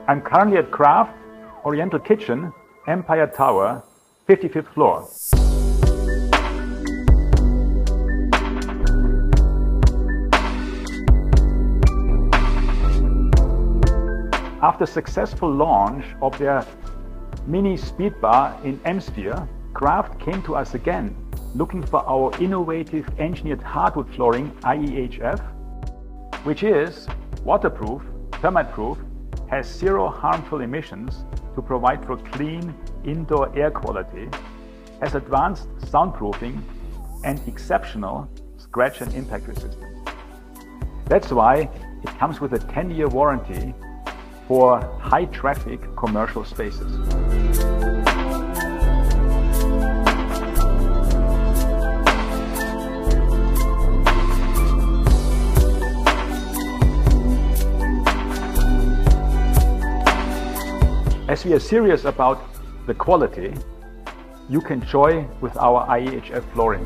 I'm currently at qraft, Oriental Kitchen, Empire Tower, 55th floor. After successful launch of their mini speed bar in M-Sphere, qraft came to us again, looking for our innovative engineered hardwood flooring IEHF, which is waterproof, termite-proof, has zero harmful emissions to provide for clean indoor air quality, has advanced soundproofing and exceptional scratch and impact resistance. That's why it comes with a 10-year warranty for high-traffic commercial spaces. As we are serious about the quality, you can join with our IEHF flooring.